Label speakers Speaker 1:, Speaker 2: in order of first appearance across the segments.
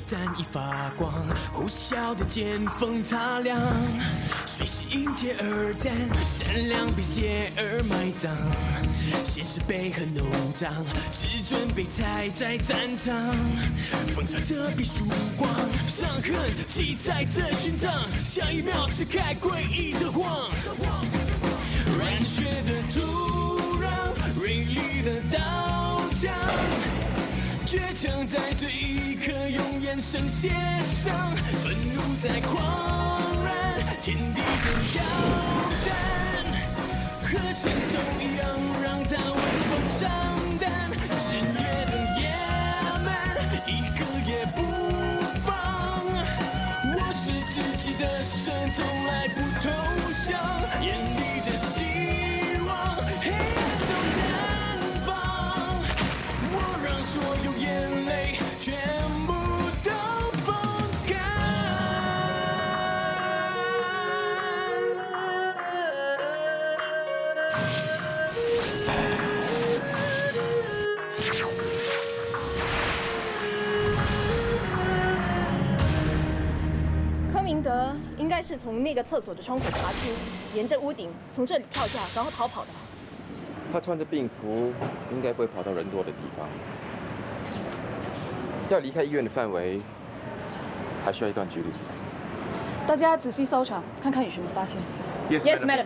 Speaker 1: 簪已发光，呼啸的剑锋擦亮，谁是因铁而战，善良被邪而埋葬，现实被恨弄脏，自尊被踩在战场，风潮遮蔽曙光，伤痕记在这心脏，下一秒撕开诡异的谎，染血的土壤，锐利的刀枪。倔强在这一刻用眼神写上，愤怒在狂燃，天地的挑战，和战斗一样让它闻风丧胆，肆虐的野蛮，一个也不放。我是自己的神，从来不投降，眼里的希望，黑暗中绽放。我让所有眼泪全部都风干。
Speaker 2: 柯明德应该是从那个厕所的窗口爬出，沿着屋顶从这里跳下，然后逃跑的吧？
Speaker 3: 他穿着病服，应该不会跑到人多的地方。要离开医院的范围，还需要一段距离。
Speaker 4: 大家仔细搜查，看看有什么发现。
Speaker 2: Yes, madam.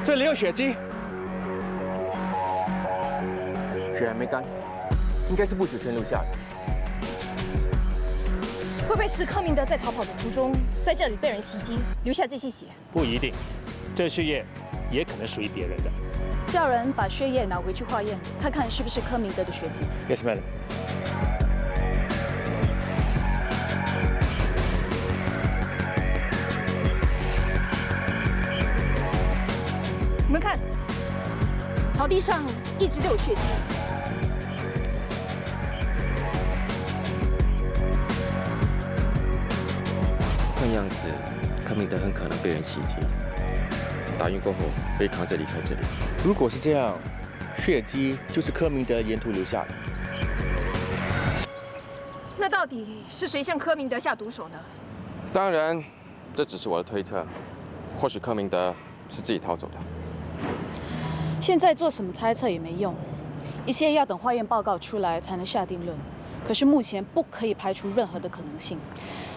Speaker 5: 这里有血迹，
Speaker 3: 血还没干，应该是不久前留下的。
Speaker 2: 会不会是柯明德在逃跑的途中，在这里被人袭击，留下这些血？
Speaker 5: 不一定，这血液也可能属于别人的。
Speaker 4: 叫人把血液拿回去化验，看看是不是柯明德的血型。
Speaker 5: Yes, madam.
Speaker 2: 你们看，草地上一直都有血迹。
Speaker 3: 看样子，柯明德很可能被人袭击。打晕过后被扛着离开这里。
Speaker 5: 如果是这样，血迹就是柯明德沿途留下的。
Speaker 2: 那到底是谁向柯明德下毒手呢？
Speaker 3: 当然，这只是我的推测。或许柯明德是自己逃走的。
Speaker 4: 现在做什么猜测也没用，一切要等化验报告出来才能下定论。可是目前不可以排除任何的可能性。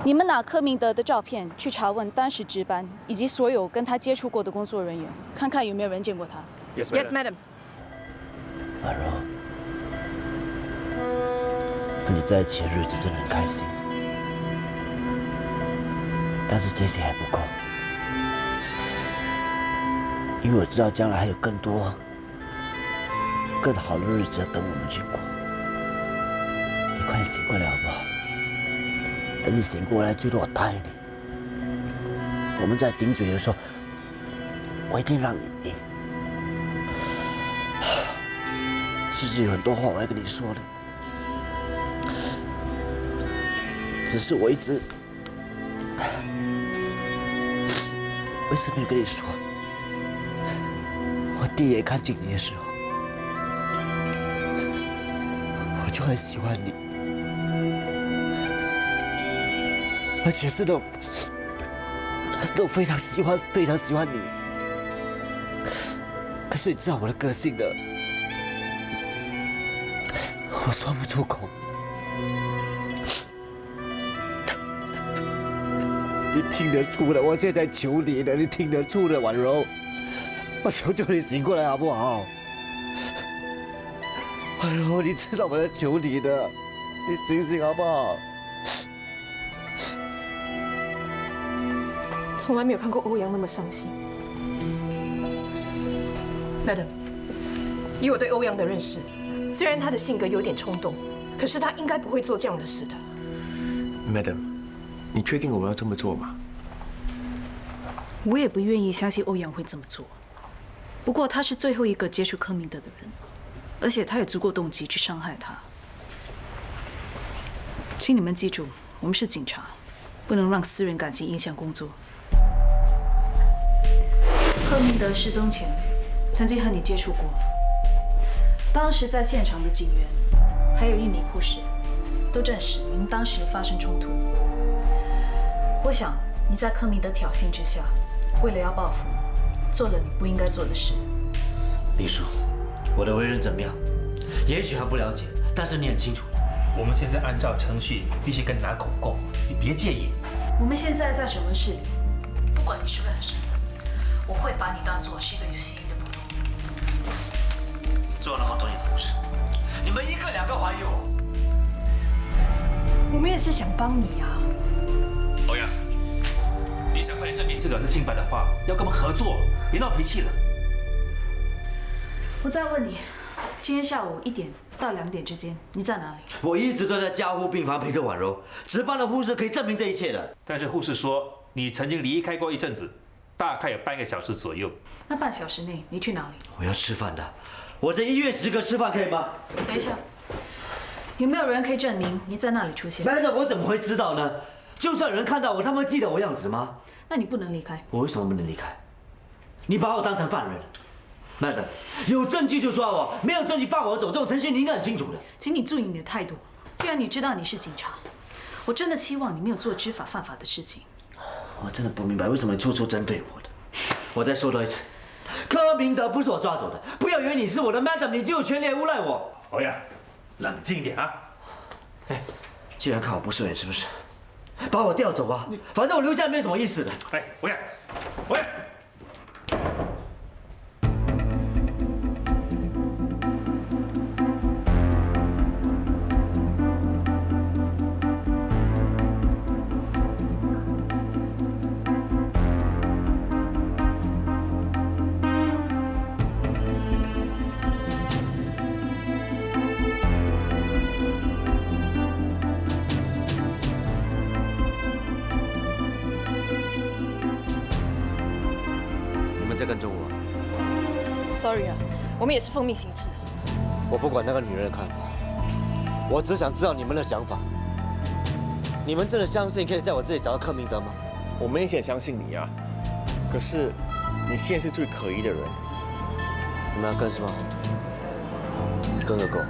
Speaker 4: 你们拿柯明德的照片去查问当时值班以及所有跟他接触过的工作人员，看看有没有人见过他。
Speaker 2: Yes, madam.
Speaker 6: 婉柔，跟你在一起的日子真的很开心，但是这些还不够。 因为我知道将来还有更多、更好的日子要等我们去过。你快点醒过来好不好？等你醒过来，最多我答应你，我们在顶嘴的时候，我一定让你赢。其实有很多话我要跟你说的，只是我一直没有跟你说。 我第一眼看见你的时候，我就很喜欢你，而且是那种非常喜欢你。可是你知道我的个性的，我说不出口。你听得出的，我现在求你了，你听得出的，婉柔。 我求求你醒过来好不好？婉柔，你知道我在求你的，你醒醒好不好？
Speaker 2: 从来没有看过欧阳那么伤心。Madam，以我对欧阳的认识，虽然他的性格有点冲动，可是他应该不会做这样的事的。
Speaker 5: Madam， 你确定我们要这么做吗？
Speaker 4: 我也不愿意相信欧阳会这么做。不过他是最后一个接触柯明德的人，而且他有足够动机去伤害他。请你们记住，我们是警察，不能让私人感情影响工作。柯明德失踪前，曾经和你接触过。当时在现场的警员，还有1名护士，都证实你们当时发生冲突。我想你在柯明德挑衅之下，为了要报复，做了你不应该做的事。
Speaker 6: 秘书，我的为人怎么样？也许还不了解，但是你很清楚。
Speaker 7: 我们现在按照程序，必须跟你拿口供，你别介意。
Speaker 4: 我们现在在审问室里，不管你是不是很身份，我会把你当作是一个有嫌疑的普通。
Speaker 6: 做那么多年同事，你们1个2个怀疑我，
Speaker 2: 我们也是想帮你啊。
Speaker 7: 欧阳，你想快点证明自个儿是清白的话，要跟我们合作，别闹脾气了。
Speaker 4: 我再问你，今天下午1点到2点之间，你在哪里？
Speaker 6: 我一直都在加护病房陪着婉柔，值班的护士可以证明这一切的。
Speaker 7: 但是护士说你曾经离开过一阵子，大概有半个小时左右。
Speaker 4: 那半小时内你去哪里？
Speaker 6: 我要吃饭的，我在医院时刻吃饭可以吗？
Speaker 4: 等一下，有没有人可以证明你在那里出现？
Speaker 6: 那我怎么会知道呢？就算有人看到我，他们会记得我样子吗？
Speaker 4: 那你不能离开。
Speaker 6: 我为什么不能离开？你把我当成犯人。Madam， 有证据就抓我，没有证据放我走，这种程序你应该很清楚的。
Speaker 4: 请你注意你的态度。既然你知道你是警察，我真的希望你没有做知法犯法的事情。
Speaker 6: 我真的不明白为什么你处处针对我的。我再说多一次，柯明德不是我抓走的，不要以为你是我的 Madam， 你就有权利诬赖我。
Speaker 7: 欧阳，冷静一点啊！
Speaker 6: 哎，既然看我不顺眼，是不是？把我调走啊！反正我留下来没有什么意思的。
Speaker 7: 哎，欧阳，欧阳。
Speaker 6: 在跟踪我
Speaker 2: Sorry 啊，我们也是奉命行事。
Speaker 6: 我不管那个女人的看法，我只想知道你们的想法。你们真的相信可以在我这里找到柯明德吗？
Speaker 5: 我们也想相信你啊，可是你现在是最可疑的人。
Speaker 6: 你们要跟是吗？跟个够！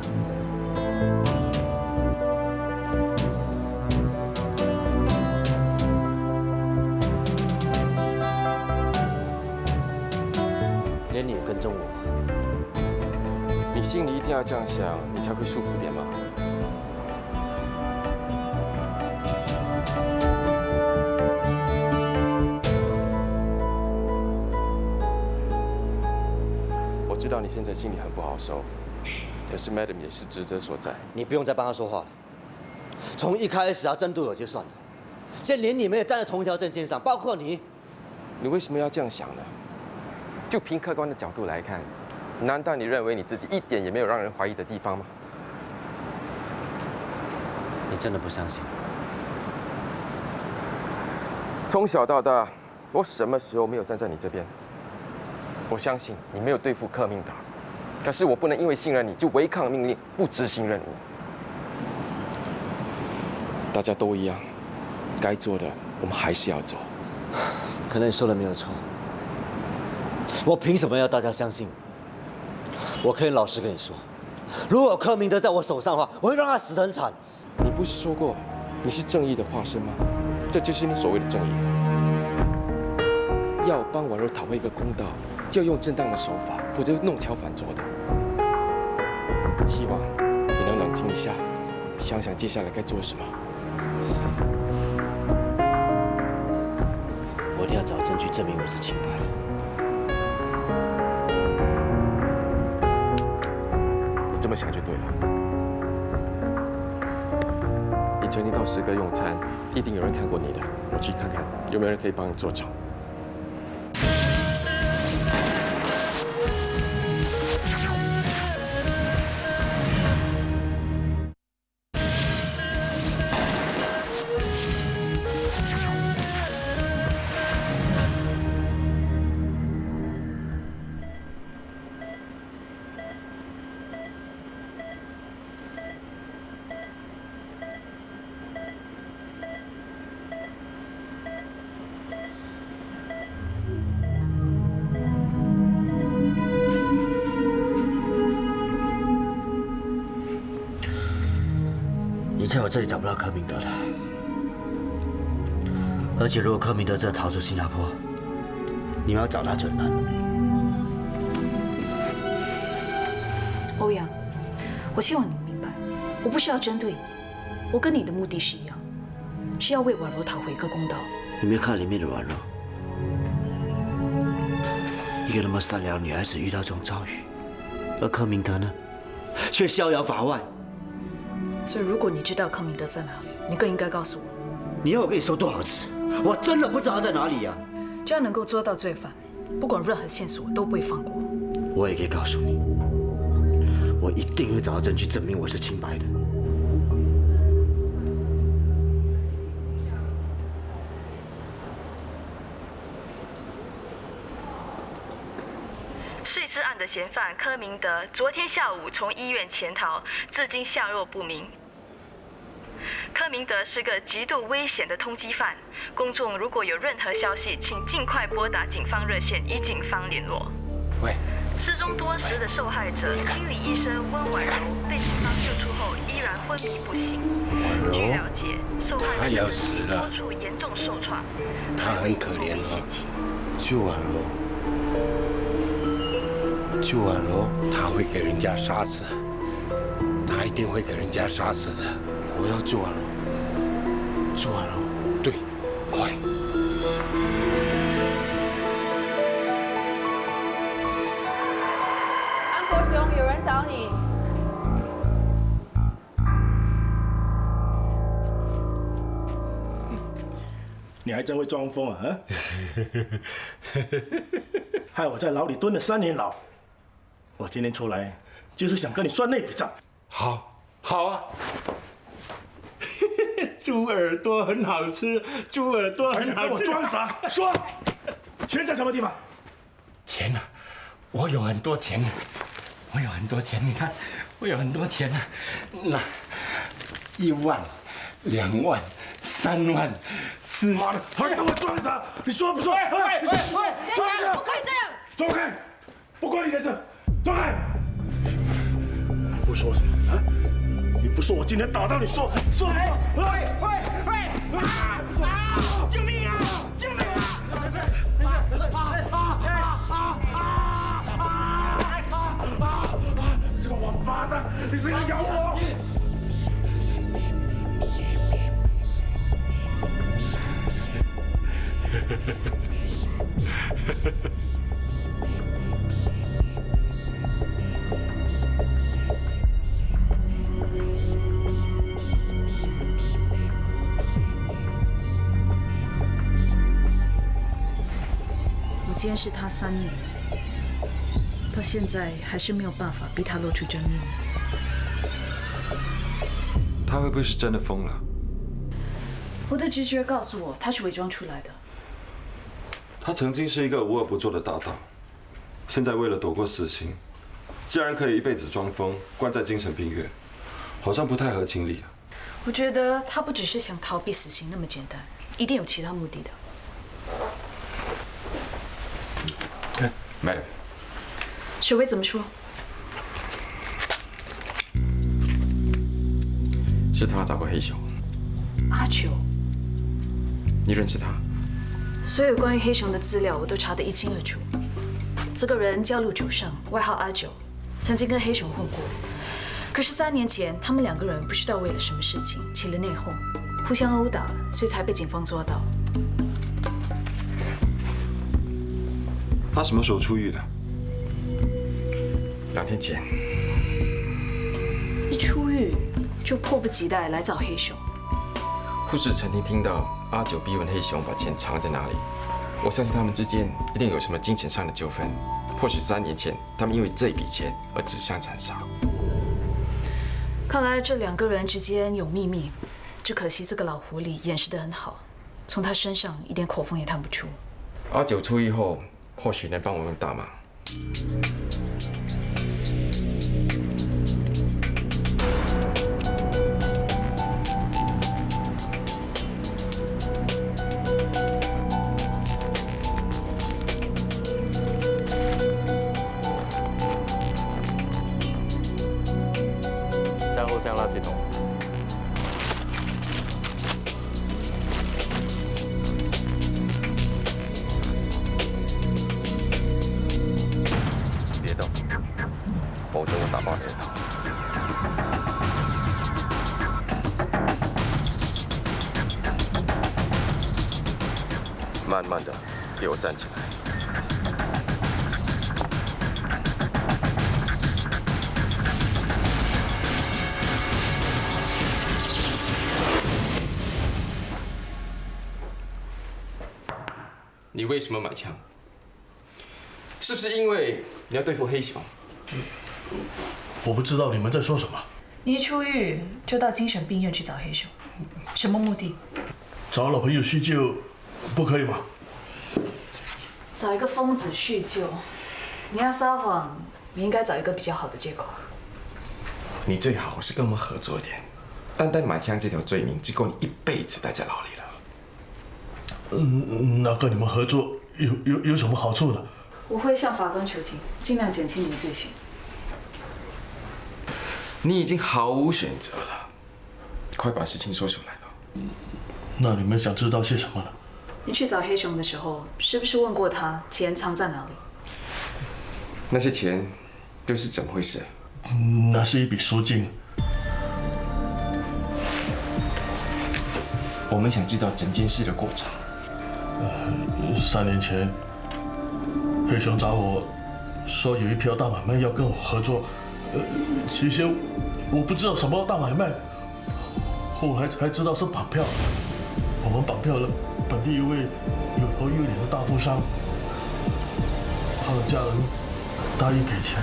Speaker 6: 连你也跟踪我吗？
Speaker 3: 你心里一定要这样想，你才会舒服点嘛。我知道你现在心里很不好受，可是 Madam 也是职责所在。
Speaker 6: 你不用再帮他说话了。从一开始针对我就算了，现在连你们也站在同一条阵线上，包括你。
Speaker 3: 你为什么要这样想呢？就凭客观的角度来看，难道你认为你自己一点也没有让人怀疑的地方吗？
Speaker 6: 你真的不相信？
Speaker 3: 从小到大，我什么时候没有站在你这边？我相信你没有对付柯明达，可是我不能因为信任你就违抗命令，不执行任务。大家都一样，该做的我们还是要做。
Speaker 6: 可能你说的没有错。我凭什么要大家相信？我可以老实跟你说，如果柯明德在我手上的话，我会让他死得很惨。
Speaker 3: 你不是说过你是正义的化身吗？这就是你所谓的正义。要帮婉柔讨回一个公道，就要用正当的手法，否则弄巧反拙的。希望你能冷静一下，想想接下来该做什么。
Speaker 6: 我一定要找证据证明我是清白的。
Speaker 3: 你这么想就对了。你曾经到10个用餐，一定有人看过你的。我去看看有没有人可以帮你做证。
Speaker 6: 你在我这里找不到柯明德的，而且如果柯明德真的逃出新加坡，你们要找他就难了。
Speaker 4: 欧阳，我希望你明白，我不是要针对你，我跟你的目的是一样，是要为婉柔讨回一个公道。
Speaker 6: 你没有看里面的婉柔，一个那么善良的女孩子遇到这种遭遇，而柯明德呢，却逍遥法外。
Speaker 4: 所以，如果你知道柯明德在哪里，你更应该告诉我。
Speaker 6: 你要我跟你说多少次？我真的不知道他在哪里呀！
Speaker 4: 这样能够捉到罪犯，不管任何线索都不会放过。
Speaker 6: 我也可以告诉你，我一定会找到证据证明我是清白的。
Speaker 8: 碎尸案的嫌犯柯明德昨天下午从医院潜逃，至今下落不明。柯明德是个极度危险的通缉犯，公众如果有任何消息，请尽快拨打警方热线与警方联络。
Speaker 3: 喂，
Speaker 8: 失踪多时的受害者心理医生温婉柔被警方救出后依然昏迷不醒。据了解，受害人的身体多处严重受创，
Speaker 9: 她很可怜哦。救婉柔，她会给人家杀死，她一定会给人家杀死的。我要救婉柔，对，快！
Speaker 10: 安国雄，有人找你。
Speaker 11: 你还真会装疯啊！害我在牢里蹲了3年牢，我今天出来就是想跟你算那笔账。
Speaker 9: 好啊！猪耳朵很好吃，猪耳朵很好吃。
Speaker 11: 跟我装傻，说，钱在什么地方？
Speaker 9: 钱啊，我有很多钱，你看，我有很多钱啊。那1万、2万、3万、4万。
Speaker 11: 还跟我装傻？你说不说？
Speaker 10: 喂，不可以这样！
Speaker 11: 走开！不关你的事，走开！不说什么啊？你不说，我今天打到你说！喂！救命啊！救命啊！你这个王八蛋！你这个咬我！
Speaker 4: 我监视他3年，到现在还是没有办法逼他露出真面目。
Speaker 12: 他会不会是真的疯了？
Speaker 4: 我的直觉告诉我，他是伪装出来的。
Speaker 12: 他曾经是一个无恶不作的大盗，现在为了躲过死刑，竟然可以一辈子装疯，关在精神病院，好像不太合情理啊。
Speaker 4: 我觉得他不只是想逃避死刑那么简单，一定有其他目的的。
Speaker 3: Madam，
Speaker 4: 水薇怎么说？
Speaker 3: 是他找过黑熊。
Speaker 4: 阿九，
Speaker 3: 你认识他？
Speaker 4: 所有关于黑熊的资料我都查得一清二楚。这个人叫陆九胜，外号阿九，曾经跟黑熊混过。可是3年前，他们2个人不知道为了什么事情起了内讧，互相殴打，所以才被警方抓到。
Speaker 12: 他什么时候出狱的
Speaker 3: ？2天前。
Speaker 4: 一出狱就迫不及待来找黑熊。
Speaker 3: 护士曾经听到阿九逼问黑熊把钱藏在哪里，我相信他们之间一定有什么金钱上的纠纷，或许3年前他们因为这笔钱而指向斩杀。
Speaker 4: 看来这2个人之间有秘密，只可惜这个老狐狸掩饰得很好，从他身上一点口风也探不出。
Speaker 3: 阿九出狱后，或许能帮我们大忙。
Speaker 13: 然后向垃圾桶。
Speaker 3: 慢慢的给我站起来。你为什么买枪？是不是因为你要对付黑熊？
Speaker 11: 我不知道你们在说什么。
Speaker 4: 你一出狱就到精神病院去找黑熊，什么目的？
Speaker 11: 找老朋友叙旧，不可以吗？
Speaker 4: 找一个疯子叙旧，你要撒谎，你应该找一个比较好的借口。
Speaker 3: 你最好是跟我们合作点，单单买枪这条罪名，只够你一辈子待在牢里了。
Speaker 11: 那跟你们合作有什么好处呢？
Speaker 4: 我会向法官求情，尽量减轻你的罪行。
Speaker 3: 你已经毫无选择了，快把事情说出来了。
Speaker 11: 那你们想知道些什么呢？
Speaker 4: 你去找黑熊的时候，是不是问过他钱藏在哪里？
Speaker 3: 那些钱都是怎么回事？
Speaker 11: 那是一笔赎金。
Speaker 3: 我们想知道整件事的过程。
Speaker 11: 3年前，黑熊找我说有一票大买卖要跟我合作。起先我不知道什么大买卖，后来才知道是绑票。我们绑票了本地一位有头有脸的大富商，他的家人答应给钱。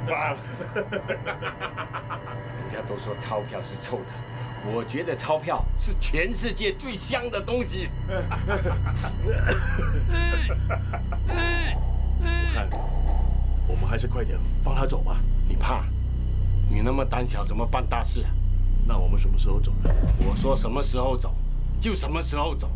Speaker 9: 发了，人家都说钞票是臭的，我觉得钞票是全世界最香的东西。
Speaker 11: 我看我们还是快点放他走吧。
Speaker 9: 你怕？你那么胆小，怎么办大事啊？
Speaker 11: 那我们什么时候走呢？
Speaker 9: 我说什么时候走，就什么时候走。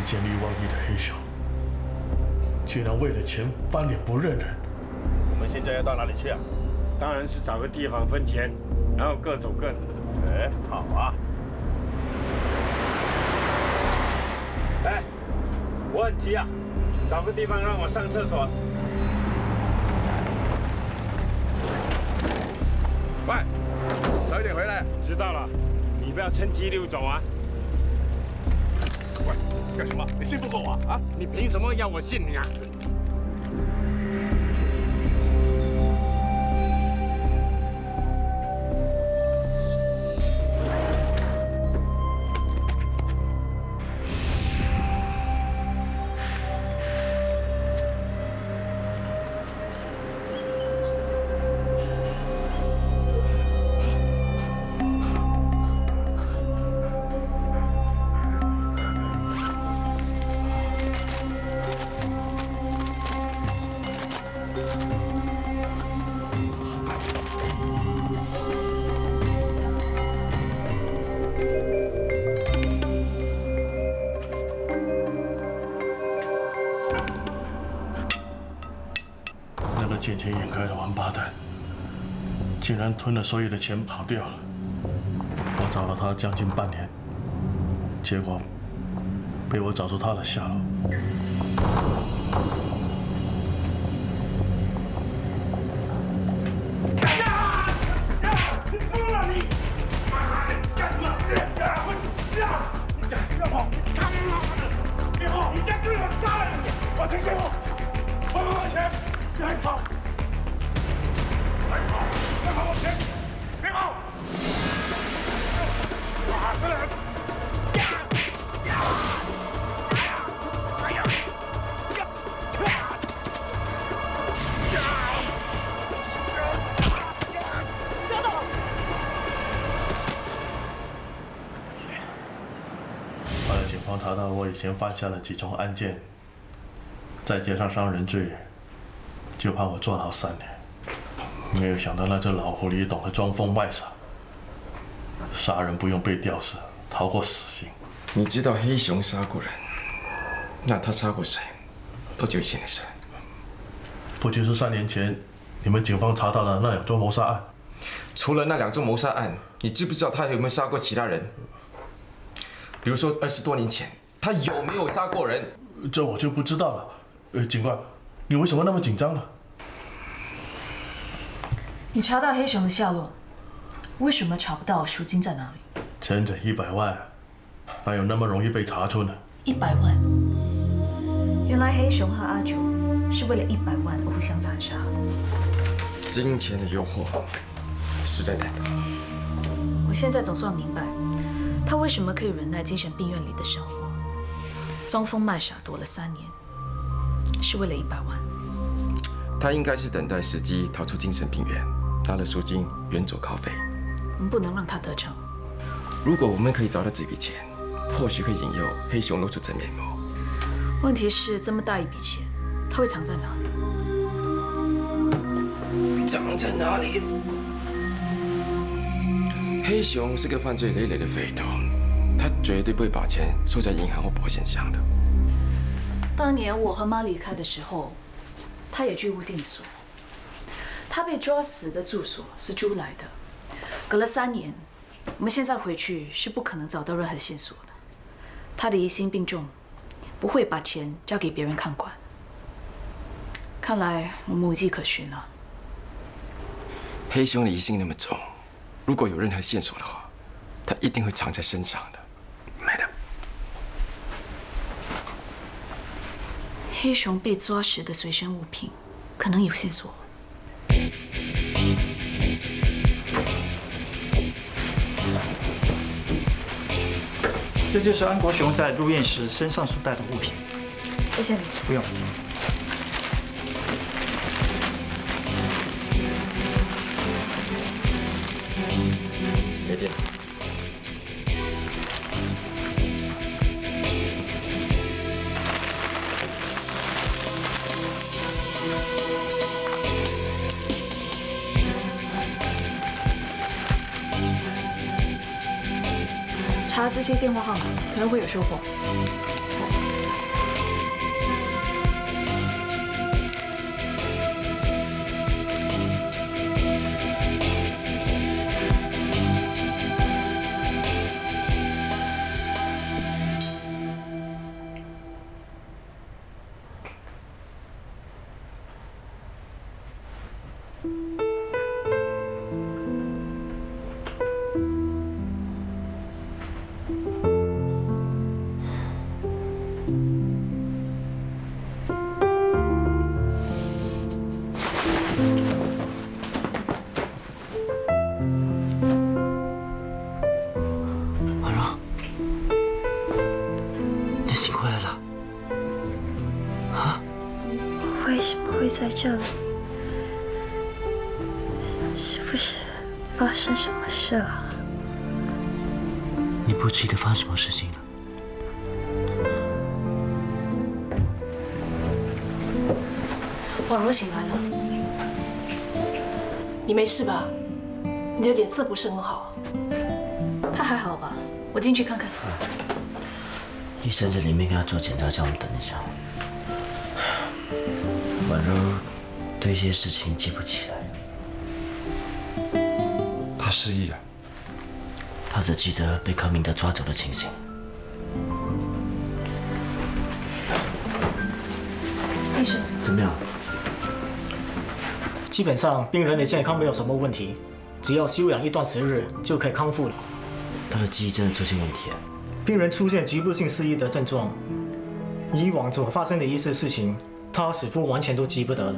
Speaker 11: 见利忘义的黑熊，居然为了钱翻脸不认人。
Speaker 9: 我们现在要到哪里去啊？当然是找个地方分钱，然后各走各的。哎，好啊。哎，我很急啊，找个地方让我上厕所。喂，早一点回来。知道了，你不要趁机溜走啊。喂，干什么？你信不过我啊？你凭什么要我信你啊？
Speaker 11: 见钱眼开的王八蛋，竟然吞了所有的钱跑掉了。我找了他将近半年，结果被我找出他的下落。
Speaker 9: 你疯了你！妈的，干什么？别跑！他妈的！别跑！你家对我杀了你！把钱给我！把钱！别跑！别跑！别跑！我钱！别跑！快点！
Speaker 11: 方查到我以前犯下了几宗案件，再加上伤人罪，就判我坐牢3年。没有想到那只老狐狸懂得装疯卖傻，杀人不用被吊死，逃过死刑。
Speaker 3: 你知道黑熊杀过人，那他杀过谁？多久以前的事？
Speaker 11: 不就是3年前你们警方查到的那2宗谋杀案？
Speaker 3: 除了那2宗谋杀案，你知不知道他有没有杀过其他人？比如说20多年前，他有没有杀过人？
Speaker 11: 这我就不知道了。警官，你为什么那么紧张呢？
Speaker 4: 你查到黑熊的下落，为什么查不到赎金在哪里？
Speaker 11: 整整100万，哪有那么容易被查出呢
Speaker 4: ？100万。原来黑熊和阿九是为了100万互相残杀。
Speaker 3: 金钱的诱惑实在太大。
Speaker 4: 我现在总算明白，他为什么可以忍耐精神病院里的生活，装疯卖傻躲了3年，是为了100万。
Speaker 3: 他应该是等待时机逃出精神病院，拿了赎金远走高飞。
Speaker 4: 我们不能让他得逞。
Speaker 3: 如果我们可以找到这笔钱，或许可以引诱黑熊露出真面目。
Speaker 4: 问题是这么大一笔钱，他会藏在哪里？
Speaker 3: 藏在哪里？黑熊是个犯罪累累的匪头，他绝对不会把钱收在银行或保险箱的。
Speaker 4: 当年我和妈离开的时候，他也居无定所。他被抓死的住所是租来的，隔了3年，我们现在回去是不可能找到任何线索的。他的疑心病重，不会把钱交给别人看管。看来我们无迹可寻了。
Speaker 3: 黑熊的疑心那么重，如果有任何线索的话，他一定会藏在身上的。Madam，
Speaker 4: 黑熊被抓时的随身物品可能有线索。
Speaker 13: 这就是安国雄在入院时身上所带的物品。
Speaker 4: 谢谢你。
Speaker 13: 不用。
Speaker 3: 没变。
Speaker 4: 查这些电话号码可能会有收获。
Speaker 14: 在这里，是不是发生什么事了？
Speaker 6: 你不记得发生什么事情了？
Speaker 4: 婉柔醒来了，
Speaker 2: 你没事吧？你的脸色不是很好。
Speaker 4: 他还好吧？我进去看看。
Speaker 6: 医生在里面给他做检查，叫我们等一下。婉柔对一些事情记不起来，
Speaker 12: 他失忆了。
Speaker 6: 他只记得被柯明德抓走的情形。
Speaker 4: 医生，
Speaker 6: 怎么样？
Speaker 15: 基本上病人的健康没有什么问题，只要休养一段时日就可以康复了。
Speaker 6: 他的记忆真的出现问题了。
Speaker 15: 病人出现局部性失忆的症状，以往所发生的一些事情，他似乎完全都记不得了。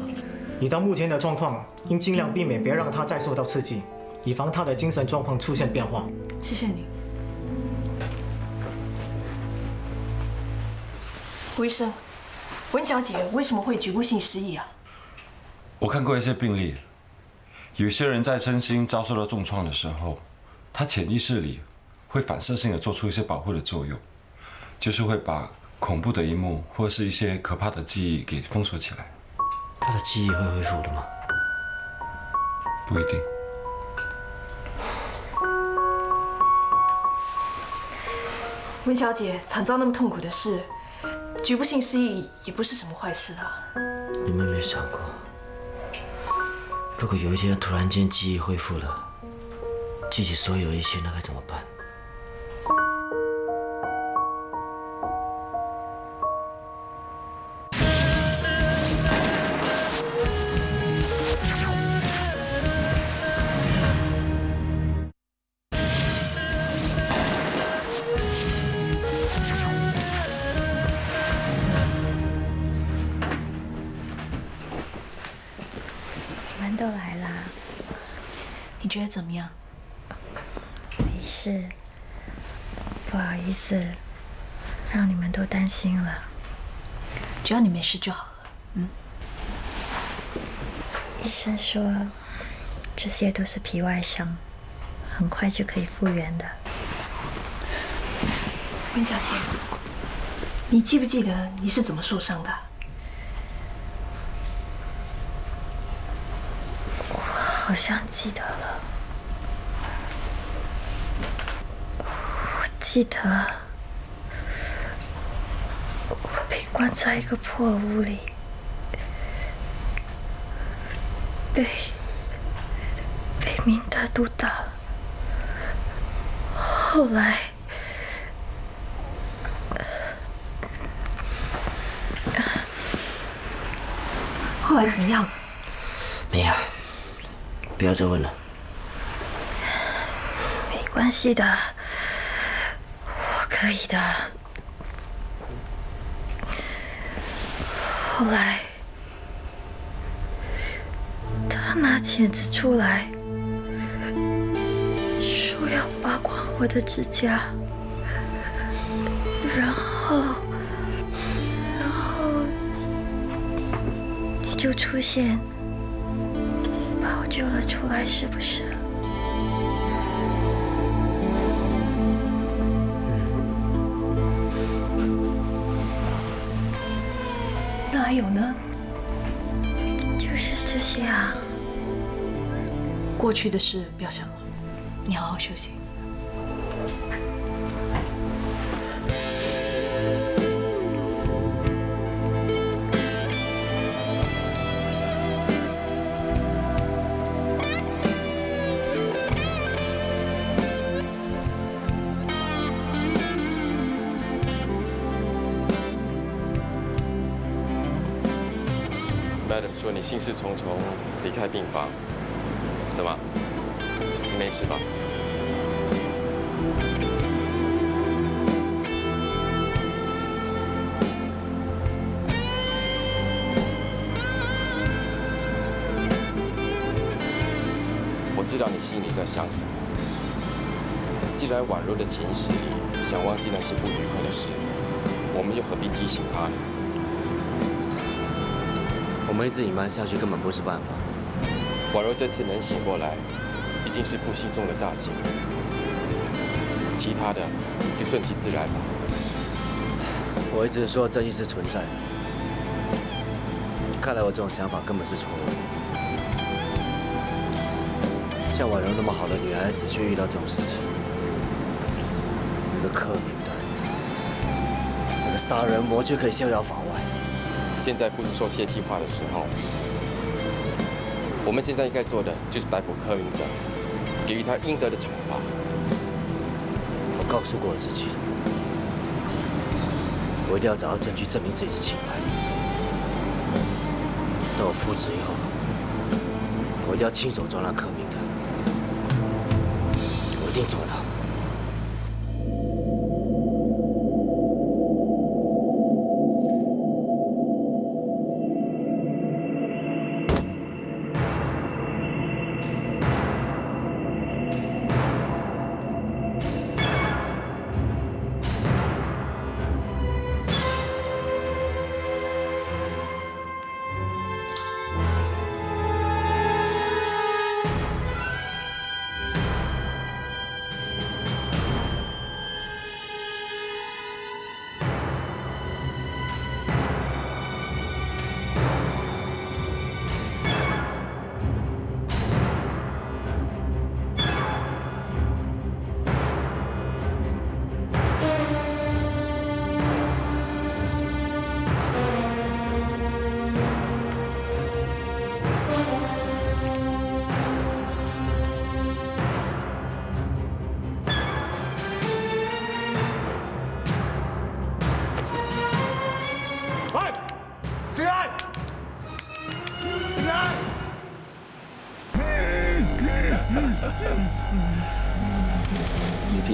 Speaker 15: 以他目前的状况，应尽量避免别让他再受到刺激，以防他的精神状况出现变化。
Speaker 4: 谢谢你。
Speaker 2: 吴医生，温小姐为什么会局部性失忆啊？
Speaker 12: 我看过一些病例，有些人在身心遭受到重创的时候，他潜意识里会反射性的做出一些保护的作用，就是会把恐怖的一幕或是一些可怕的记忆给封锁起来。
Speaker 6: 他的记忆会恢复的吗？
Speaker 12: 不一定。
Speaker 2: 温小姐惨遭那么痛苦的事，局部性失忆也不是什么坏事啊。
Speaker 6: 你们有没有想过，如果有一天突然间记忆恢复了，记起所有的一切，那该怎么办？
Speaker 14: 你们都来啦，
Speaker 4: 你觉得怎么样？
Speaker 14: 没事，不好意思，让你们都担心了。
Speaker 4: 只要你没事就好了。
Speaker 14: 医生说，这些都是皮外伤，很快就可以复原的。
Speaker 2: 温小姐，你记不记得你是怎么受伤的？
Speaker 14: 好像记得了，我记得我被关在一个破屋里，被明德毒打，后来
Speaker 2: 怎么样？
Speaker 6: 没有。不要再问了。
Speaker 14: 没关系的，我可以的。后来，他拿钳子出来，说要拔光我的指甲，然后你就出现。把我救了出来，是不是？
Speaker 2: 那还有呢？
Speaker 14: 就是这些啊。
Speaker 4: 过去的事不要想了，你好好休息。
Speaker 3: Madam 说你心事重重离开病房，怎么？你没事吧？我知道你心里在想什么。既然婉柔的潜意识里想忘记那些不愉快的事，我们又何必提醒她呢？
Speaker 6: 我们一直隐瞒下去根本不是办法。
Speaker 3: 婉柔这次能醒过来，已经是不幸中的大幸。其他的就顺其自然吧。
Speaker 6: 我一直说正义是存在的，看来我这种想法根本是错误的。像婉柔那么好的女孩子，却遇到这种事情，一个克明的，那个杀人魔却可以逍遥法外。
Speaker 3: 现在不是说泄气话的时候。我们现在应该做的就是逮捕柯明德，给予他应得的惩罚。
Speaker 6: 我告诉过我自己，我一定要找到证据证明自己是清白的。等我复职以后，我一定要亲手抓拿柯明德，我一定做得到。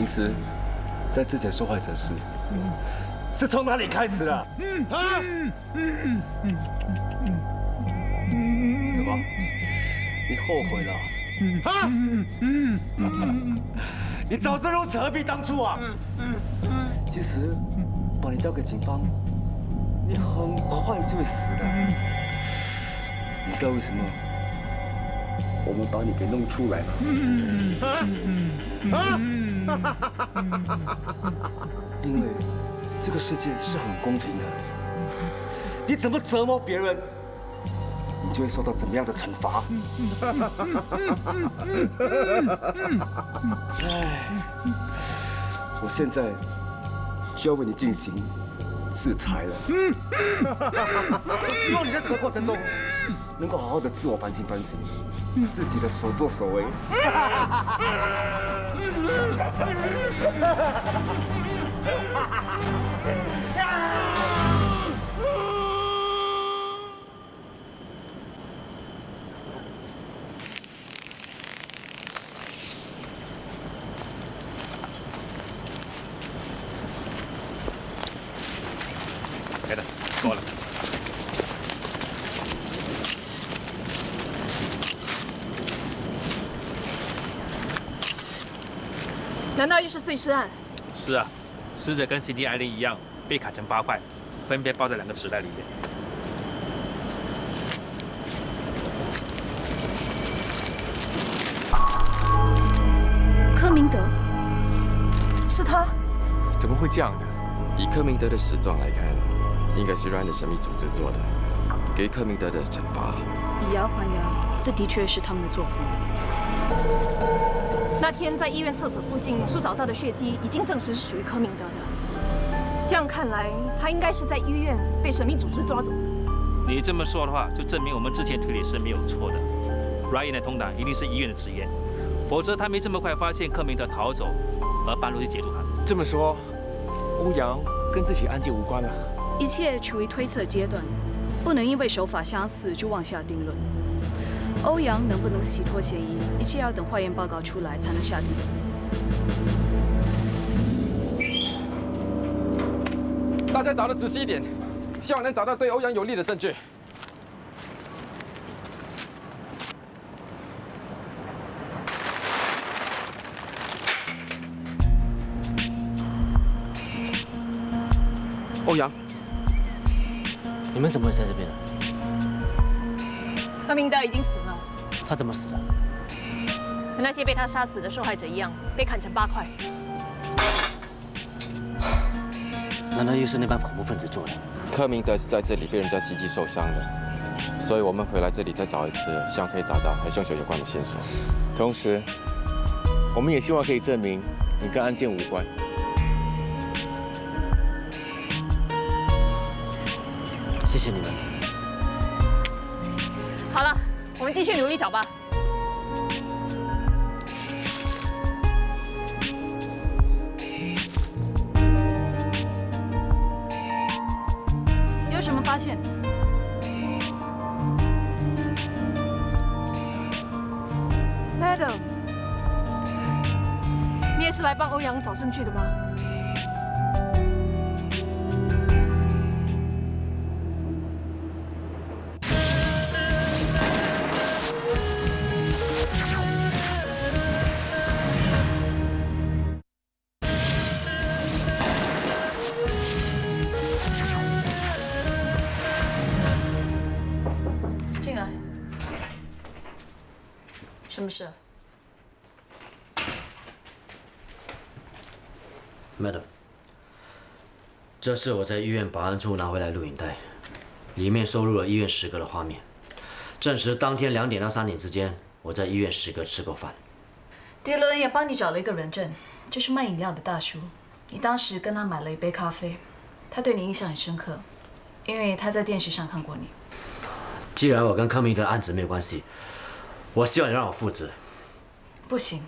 Speaker 3: 平时在之前受害者时，是从哪里开始的？怎么？你后悔了？你早知如此，何必当初啊？其实，把你交给警方，你很快就会死的。你知道为什么？我们把你给弄出来了。因为这个世界是很公平的，你怎么折磨别人，你就会受到怎么样的惩罚。我现在就要为你进行制裁了。我希望你在这个过程中能够好好的自我反省反省自己的所作所为。
Speaker 7: 没了，够了。
Speaker 2: 难道又是碎尸案？
Speaker 7: 是啊，死者跟 CD 艾琳一样，被砍成8块，分别包在2个纸袋里面。
Speaker 2: 柯明德，是他？
Speaker 3: 怎么会这样呢？
Speaker 16: 以柯明德的死状来看，应该是RAN的神秘组织做的，给柯明德的惩罚。
Speaker 4: 以牙还牙，这的确是他们的作风。
Speaker 2: 那天在医院厕所附近所找到的血迹，已经证实是属于柯明德的。这样看来，他应该是在医院被神秘组织抓走的。
Speaker 7: 你这么说的话，就证明我们之前推理是没有错的。Ryan 的同党一定是医院的职员，否则他没这么快发现柯明德逃走，而半路去截住他。
Speaker 3: 这么说，欧阳跟这起案件无关了？
Speaker 4: 一切处于推测阶段，不能因为手法相似就妄下定论。欧阳能不能洗脱嫌疑，一切要等化验报告出来才能下定
Speaker 3: 论。大家找得仔细一点，希望能找到对欧阳有利的证据。欧阳，
Speaker 6: 你们怎么会在这边呢？
Speaker 2: 柯明德已经死了，
Speaker 6: 他怎么死的？
Speaker 2: 和那些被他杀死的受害者一样，被砍成8块。
Speaker 6: 难道又是那帮恐怖分子做的？
Speaker 16: 柯明德是在这里被人家袭击受伤的，所以我们回来这里再找一次，希望可以找到和凶手有关的线索。
Speaker 5: 同时，我们也希望可以证明你跟案件无关。
Speaker 6: 谢谢你们。
Speaker 2: 好了，我们继续努力找吧。
Speaker 4: 有什么发现
Speaker 2: ？Madam， 你也是来帮欧阳找证据的吗？
Speaker 4: 进来。什么事
Speaker 6: ？Madam， 这是我在医院保安处拿回来录影带，里面收录了医院时隔的画面，证实当天2点到3点之间，我在医院时隔吃过饭。
Speaker 4: 迪伦也帮你找了一个人证，就是卖饮料的大叔。你当时跟他买了一杯咖啡，他对你印象很深刻，因为他在电视上看过你。
Speaker 6: 既然我跟柯明德案子没有关系，我希望你让我负责。
Speaker 4: 不行，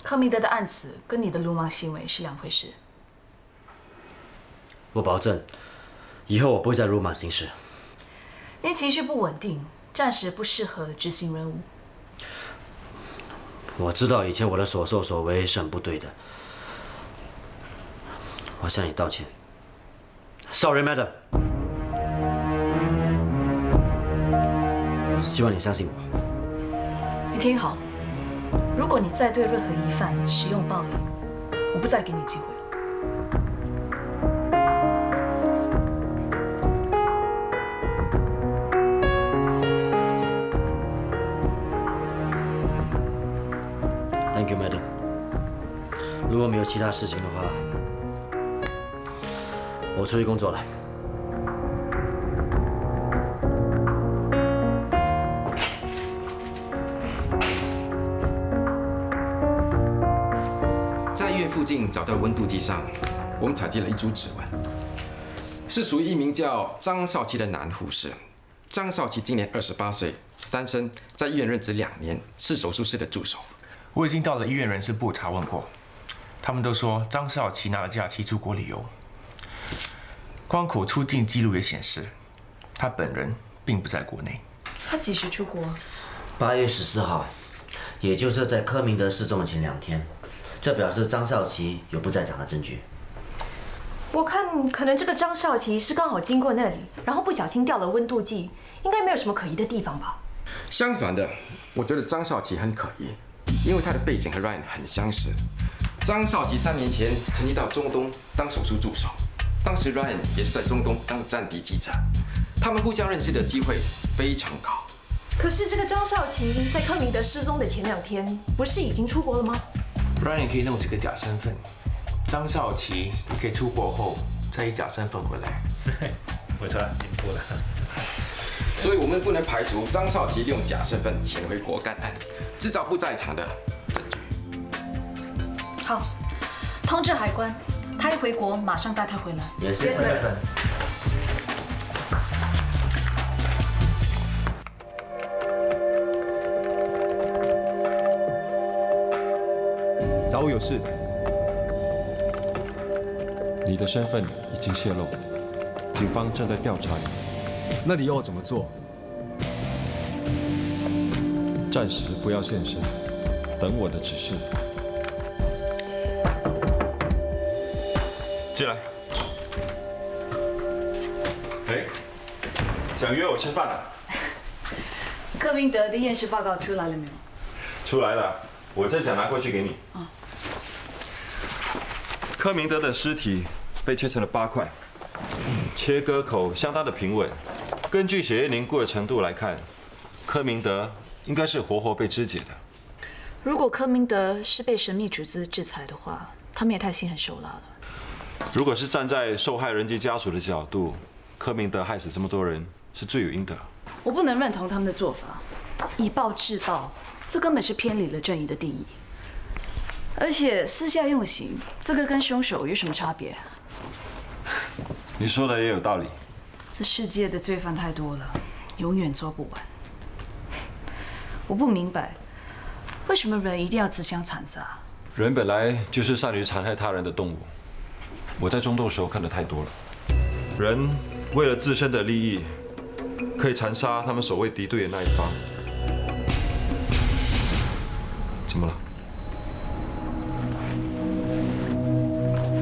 Speaker 4: 柯明德的案子跟你的鲁莽行为是2回事。
Speaker 6: 我保证，以后我不会再鲁莽行事。
Speaker 4: 你情绪不稳定，暂时不适合执行任务。
Speaker 6: 我知道以前我的所作所为是很不对的，我向你道歉。Sorry, madam。希望你相信我。
Speaker 4: 你听好，如果你再对任何疑犯使用暴力，我不再给你机会。
Speaker 6: Thank you, madam。如果没有其他事情的话，我出去工作了。
Speaker 16: 在医院附近找到温度计上，我们采集了一组指纹，是属于一名叫张少奇的男护士。张少奇今年28岁，单身，在医院任职2年，是手术室的助手。
Speaker 5: 我已经到了医院人事部查问过，他们都说张少奇拿了假期出国旅游。关口出境记录也显示，他本人并不在国内。
Speaker 4: 他几时出国
Speaker 6: ？8月14号，也就是在柯明德失踪的前2天。这表示张少奇有不在场的证据。
Speaker 2: 我看可能这个张少奇是刚好经过那里，然后不小心掉了温度计，应该没有什么可疑的地方吧？
Speaker 16: 相反的，我觉得张少奇很可疑。 因为他的背景和 Ryan 很相似。张少奇3年前曾经到中东当手术助手，当时 Ryan 也是在中东当战地记者，他们互相认识的机会非常高。
Speaker 2: 可是这个张少奇在柯明德失踪的前2天，不是已经出国了吗
Speaker 5: ？Ryan 也可以弄几个假身份，张少奇也可以出国后再以假身份回来。
Speaker 7: 不错，进步了。
Speaker 16: 所以我们不能排除张少奇利用假身份潜回国干案，制造不在场的证据。
Speaker 4: 好，通知海关，他一回国马上带他回来。
Speaker 6: 也是。
Speaker 17: 找我有事。
Speaker 12: 你的身份已经泄露，警方正在调查你。
Speaker 17: 那你要我怎么做？
Speaker 12: 暂时不要现身，等我的指示。进来。哎，想约我吃饭啊？
Speaker 4: 柯明德的验尸报告出来了没有？
Speaker 12: 出来了，我正想拿过去给你。
Speaker 4: 哦。
Speaker 12: 柯明德的尸体被切成了8块，切割口相当的平稳。 根据血液凝固的程度来看，柯明德应该是活被肢解的。
Speaker 4: 如果柯明德是被神秘组织制裁的话，他们也太心狠手辣了。
Speaker 12: 如果是站在受害人及家属的角度，柯明德害死这么多人是罪有应得。
Speaker 4: 我不能认同他们的做法，以暴制暴，这根本是偏离了正义的定义。而且私下用刑，这个跟凶手有什么差别？
Speaker 12: 你说的也有道理。
Speaker 4: 这世界的罪犯太多了，永远做不完。我不明白，为什么人一定要自相残杀？
Speaker 12: 人本来就是善于残害他人的动物。我在中东时候看得太多了，人为了自身的利益，可以残杀他们所谓敌对的那一方。怎么了？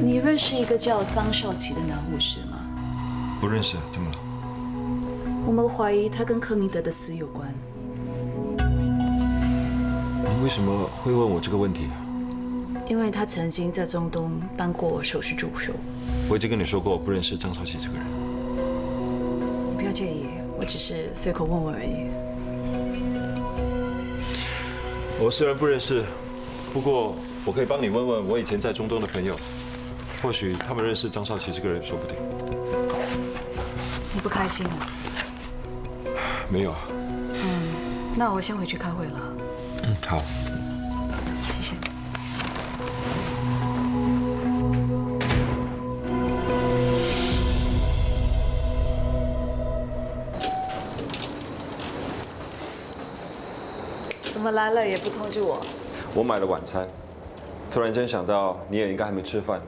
Speaker 4: 你认识一个叫张少奇的男护士吗？
Speaker 12: 不认识，怎么了？
Speaker 4: 我们怀疑他跟柯明德的死有关。
Speaker 12: 你为什么会问我这个问题？
Speaker 4: 因为他曾经在中东当过手术助手。
Speaker 12: 我已经跟你说过，我不认识张少奇这个人。
Speaker 4: 你不要介意，我只是随口问问而已。
Speaker 12: 我虽然不认识，不过我可以帮你问问我以前在中东的朋友，或许他们认识张少奇这个人，说不定。
Speaker 4: 你不开心啊？
Speaker 12: 没有啊。
Speaker 4: 那我先回去开会了。
Speaker 12: 好。
Speaker 4: 谢谢。怎么来了也不通知我？
Speaker 12: 我买了晚餐，突然间想到你也应该还没吃饭，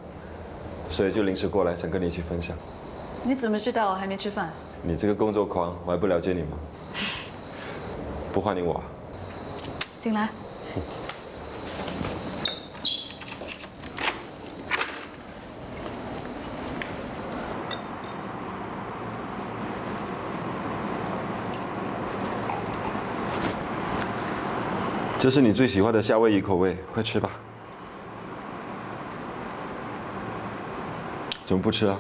Speaker 12: 所以就临时过来，想跟你一起分享。
Speaker 4: 你怎么知道我还没吃饭？
Speaker 12: 你这个工作狂，我还不了解你吗？不欢迎我。
Speaker 4: 进来。
Speaker 12: 这是你最喜欢的夏威夷口味，快吃吧。怎么不吃啊？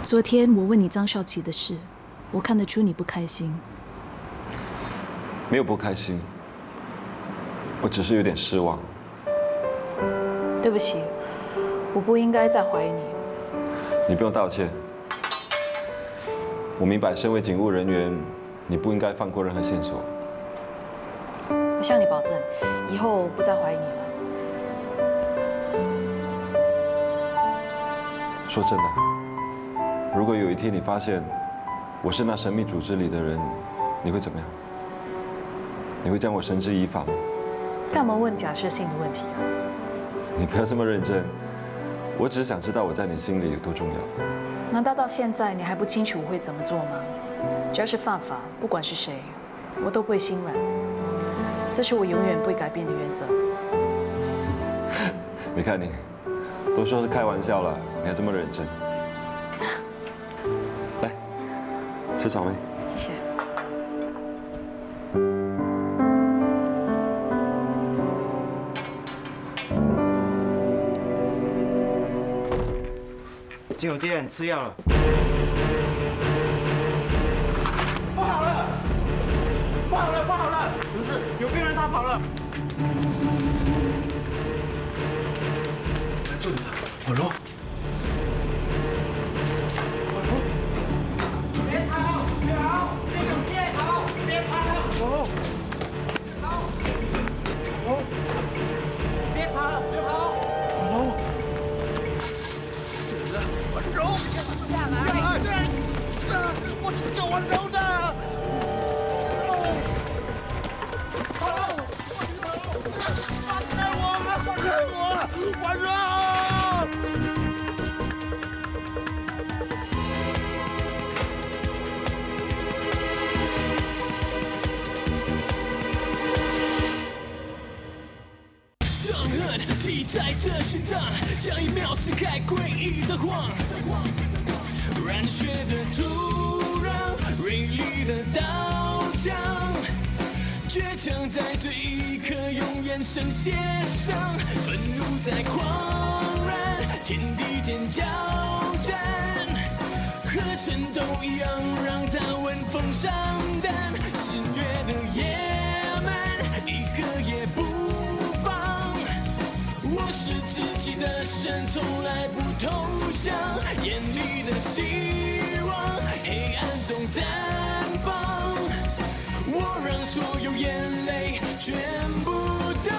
Speaker 4: 昨天我问你张少奇的事，我看得出你不开心。
Speaker 12: 没有不开心，我只是有点失望。
Speaker 4: 对不起，我不应该再怀疑你。
Speaker 12: 你不用道歉。我明白，身为警务人员，你不应该放过任何线索。
Speaker 4: 我向你保证，以后不再怀疑你了。
Speaker 12: 说真的，如果有一天你发现我是那神秘组织里的人，你会怎么样？你会将我绳之以法吗？
Speaker 4: 干嘛问假设性的问题啊？
Speaker 12: 你不要这么认真，我只是想知道我在你心里有多重要。
Speaker 4: 难道到现在你还不清楚我会怎么做吗？只要是犯法，不管是谁，我都不会心软。这是我永远不会改变的原则。
Speaker 12: 你看你，都说是开玩笑了，你还这么认真。来，吃草莓。
Speaker 4: 谢谢。
Speaker 15: 金永健吃药了。
Speaker 10: 不好了！不好了！不好了！
Speaker 15: 什么事？有病人逃跑了。
Speaker 11: 这里，婉柔。
Speaker 10: 别跑！别跑！金永健，跑！别跑！
Speaker 11: 哦。
Speaker 10: 跑！哦！别跑！别跑！
Speaker 11: 哦。婉柔，
Speaker 10: 下来！
Speaker 11: 我是叫婉柔的。放开我！放开我！婉柔。
Speaker 1: 伤痕记在这心脏，像一秒撕开诡异的光，染血的土壤，锐利的刀枪，倔强在这一刻用眼神写上，愤怒在狂燃，天地间交战，和尘都一样让它闻风丧胆，肆虐的野蛮，一个也不放。我是自己的神，从来不投降，眼里的希望，黑暗中绽放。我让所有眼泪全部都